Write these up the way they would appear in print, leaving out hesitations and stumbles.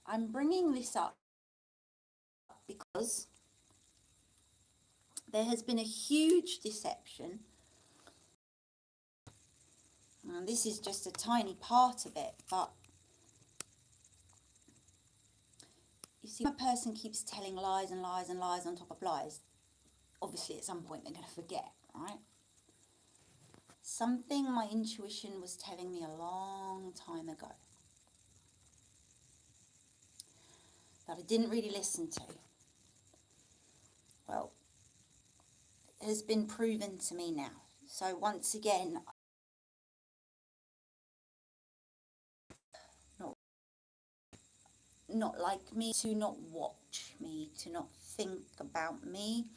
I'm bringing this up because there has been a huge deception, and this is just a tiny part of it, but you see, a person keeps telling lies and lies and lies on top of lies. Obviously, at some point, they're going to forget, right? Something my intuition was telling me a long time ago that I didn't really listen to. Well, it has been proven to me now. So once again, not like me, to not watch me, to not think about me,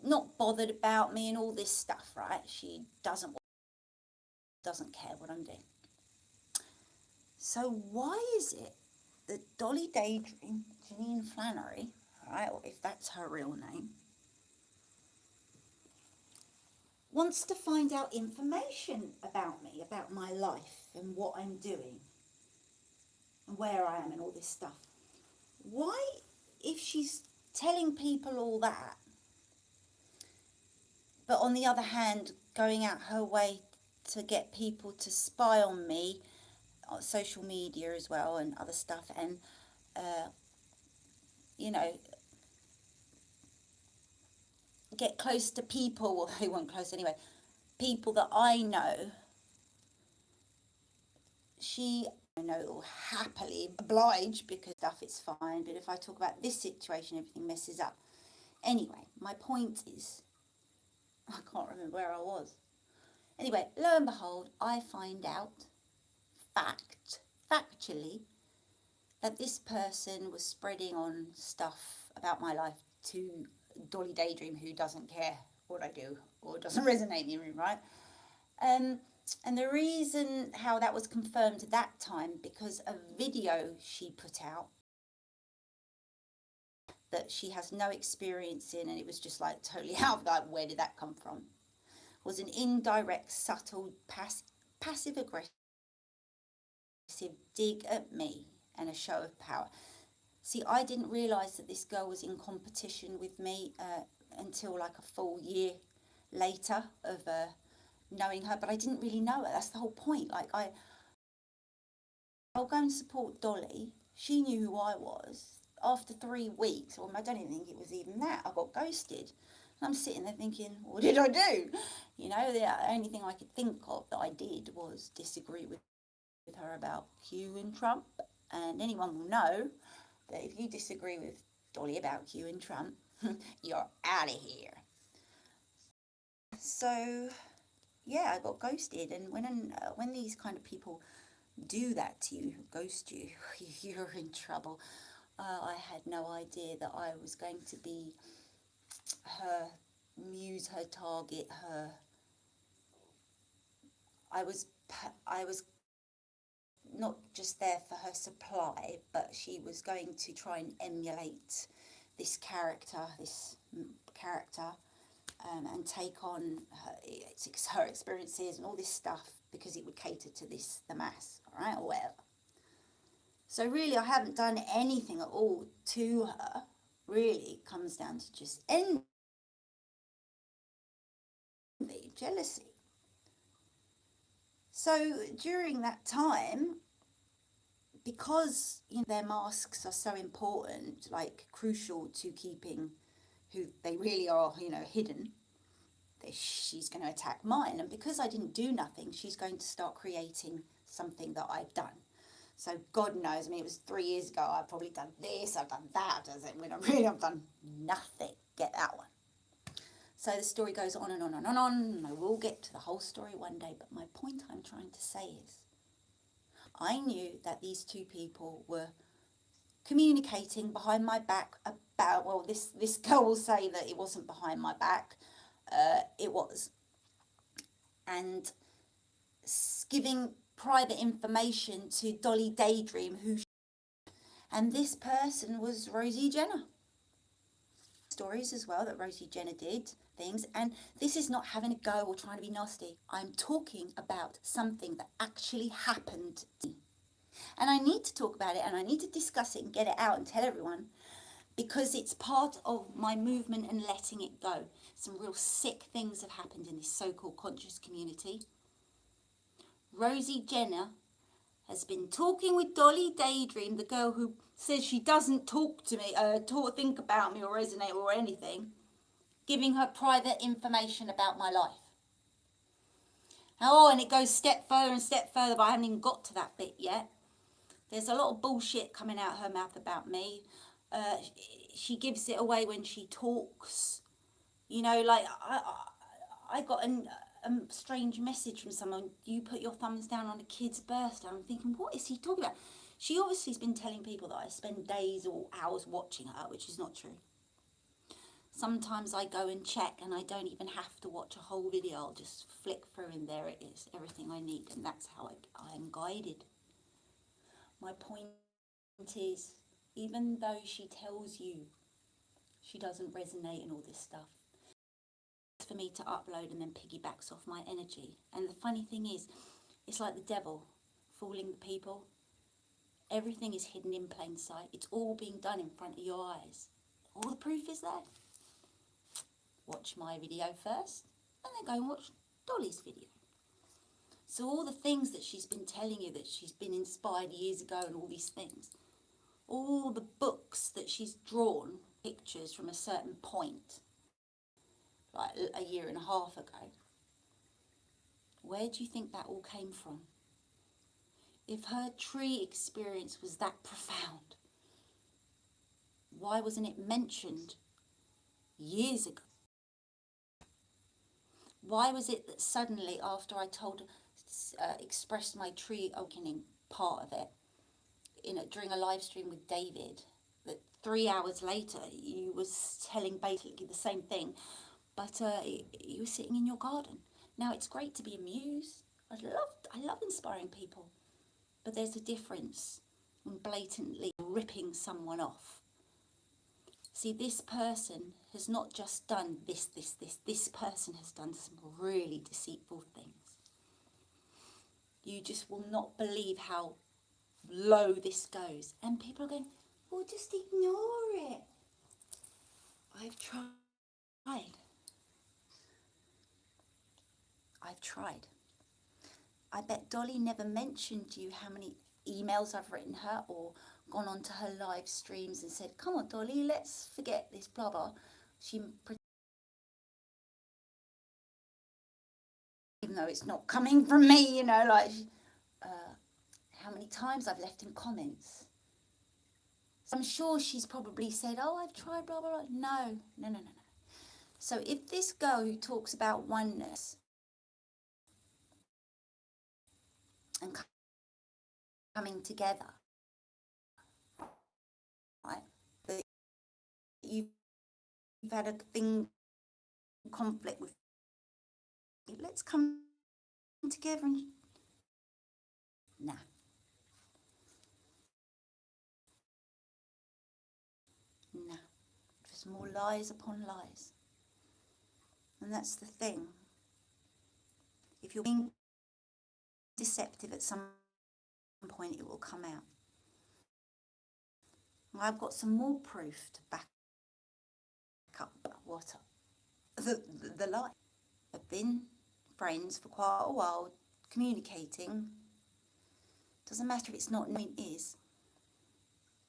not bothered about me and all this stuff, right? She doesn't care what I'm doing. So why is it that Dolly Daydream, Janine Flannery, right, or if that's her real name, wants to find out information about me, about my life and what I'm doing and where I am and all this stuff? Why, if she's telling people all that, but on the other hand, going out her way to get people to spy on me, on social media as well and other stuff, and, you know, get close to people, well, they weren't close anyway, people that I know, she, I know, will happily oblige because stuff is fine, but if I talk about this situation, everything messes up. Anyway, my point is, I can't remember where I was. Anyway, lo and behold, I find out, factually, that this person was spreading on stuff about my life to Dolly Daydream, who doesn't care what I do or doesn't resonate in me, right? And the reason how that was confirmed at that time, because a video she put out that she has no experience in, and it was just like totally out of like, where did that come from? Was an indirect, subtle, passive aggressive dig at me and a show of power. See, I didn't realise that this girl was in competition with me until like a full year later of knowing her, but I didn't really know her. That's the whole point. Like, I'll go and support Dolly. She knew who I was. After 3 weeks, or I don't even think it was even that, I got ghosted. And I'm sitting there thinking, what did I do? You know, the only thing I could think of that I did was disagree with her about Hugh and Trump. And anyone will know that if you disagree with Dolly about Hugh and Trump, you're out of here. So, yeah, I got ghosted. And when these kind of people do that to you, ghost you, you're in trouble. I had no idea that I was going to be her muse, her target, her. I was not just there for her supply, but she was going to try and emulate this character, and take on her experiences and all this stuff because it would cater to the mass, all right, or whatever. So really, I haven't done anything at all to her. Really, it comes down to just envy, jealousy. So during that time, because their masks are so important, like crucial to keeping who they really are, hidden, she's going to attack mine. And because I didn't do nothing, she's going to start creating something that I've done. So God knows, I mean, it was 3 years ago, I've probably done this, I've done that, when I've done nothing. Get that one. So the story goes on and on and on and on, and I will get to the whole story one day, but my point I'm trying to say is, I knew that these two people were communicating behind my back about, well, this girl will say that it wasn't behind my back, it was, and giving private information to Dolly Daydream, and this person was Rosie Jenner. Stories as well that Rosie Jenner did things, and this is not having a go or trying to be nasty. I'm talking about something that actually happened to me. And I need to talk about it and I need to discuss it and get it out and tell everyone, because it's part of my movement and letting it go. Some real sick things have happened in this so-called conscious community. Rosie Jenner has been talking with Dolly Daydream, the girl who says she doesn't talk to me, think about me or resonate or anything, giving her private information about my life. Oh, and it goes step further and step further, but I haven't even got to that bit yet. There's a lot of bullshit coming out her mouth about me. She gives it away when she talks. You know, like I got a strange message from someone. You put your thumbs down on a kid's birthday. I'm thinking, what is he talking about? She obviously has been telling people that I spend days or hours watching her, which is not true. Sometimes I go and check and I don't even have to watch a whole video. I'll just flick through and there it is, everything I need. And that's how I am guided. My point is, even though she tells you she doesn't resonate and all this stuff, it's for me to upload and then piggybacks off my energy. And the funny thing is, it's like the devil fooling the people. Everything is hidden in plain sight. It's all being done in front of your eyes. All the proof is there. Watch my video first and then go and watch Dolly's video. So all the things that she's been telling you, that she's been inspired years ago and all these things, all the books that she's drawn, pictures from a certain point, like a year and a half ago, where do you think that all came from? If her tree experience was that profound, why wasn't it mentioned years ago? Why was it that suddenly, after I expressed my tree awakening part of it, during a live stream with David, that 3 hours later you was telling basically the same thing, but you were sitting in your garden. Now, it's great to be amused. I love inspiring people, but there's a difference in blatantly ripping someone off. See, this person has not just done this. This person has done some really deceitful things. You just will not believe how low this goes. And people are going, well, just ignore it. I've tried. I bet Dolly never mentioned to you how many emails I've written her or gone on to her live streams and said, come on, Dolly, let's forget this, blah, blah. Even though it's not coming from me, how many times I've left in comments. So I'm sure she's probably said, oh, I've tried, blah, blah, blah. No. So if this girl who talks about oneness and coming together, right, that you've had a conflict with, let's come together and nah. Just more lies upon lies. And that's the thing. If you're being deceptive at some point, it will come out. I've got some more proof to back up the lie. I've been friends for quite a while, communicating. Doesn't matter if it's not, it is.